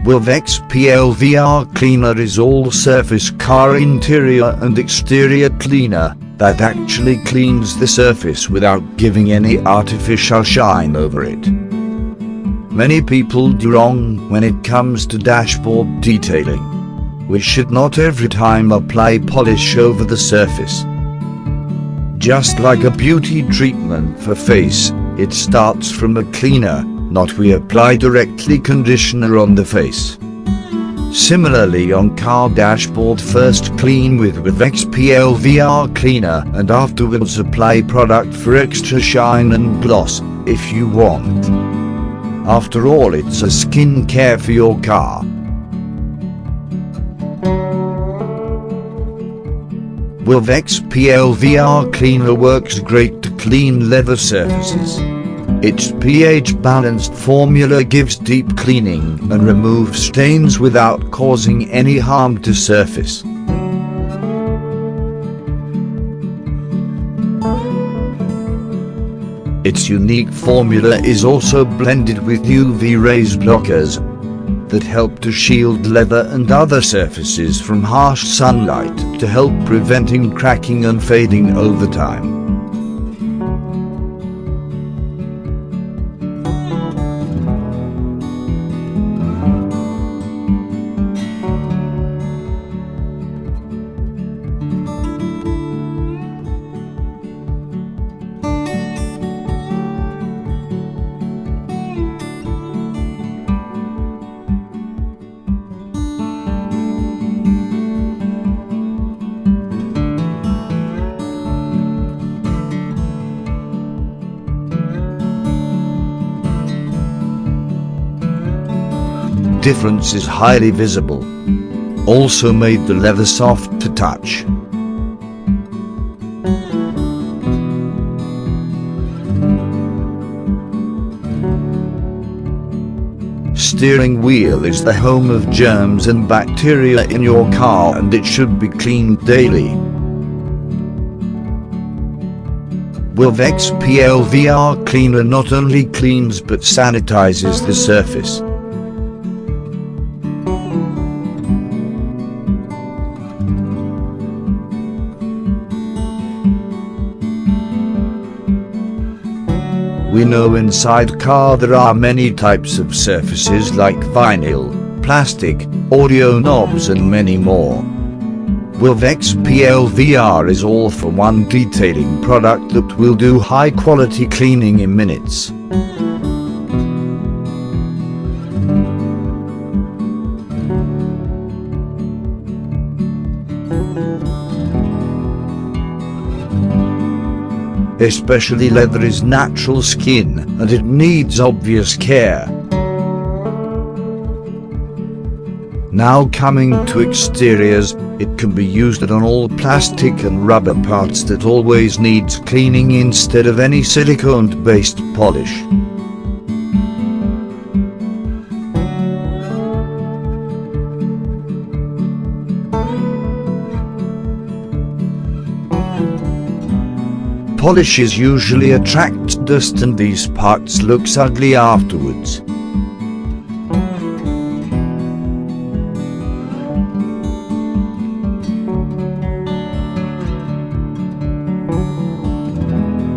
Wavex PLVR Cleaner is all-surface car interior and exterior cleaner that actually cleans the surface without giving any artificial shine over it. Many people do wrong when it comes to dashboard detailing. We should not every time apply polish over the surface. Just like a beauty treatment for face, it starts from a cleaner, not we apply directly conditioner on the face. Similarly on car dashboard, first clean with Wavex PLVR Cleaner and afterwards apply product for extra shine and gloss, if you want. After all, it's a skin care for your car. Wavex PLVR Cleaner works great to clean leather surfaces. Its pH-balanced formula gives deep cleaning and removes stains without causing any harm to surface. Its unique formula is also blended with UV rays blockers that help to shield leather and other surfaces from harsh sunlight to help preventing cracking and fading over time. Difference is highly visible. Also made the leather soft to touch. Steering wheel is the home of germs and bacteria in your car, and it should be cleaned daily. Wavex PLVR Cleaner not only cleans but sanitizes the surface. We know inside car there are many types of surfaces like vinyl, plastic, audio knobs and many more. Wavex PLVR is all for one detailing product that will do high quality cleaning in minutes. Especially leather is natural skin and it needs obvious care. Now coming to exteriors, it can be used on all plastic and rubber parts that always needs cleaning instead of any silicone-based polish. Polishes usually attract dust and these parts looks ugly afterwards.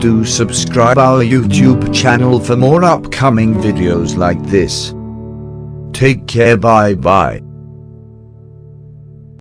Do subscribe our YouTube channel for more upcoming videos like this. Take care, bye bye.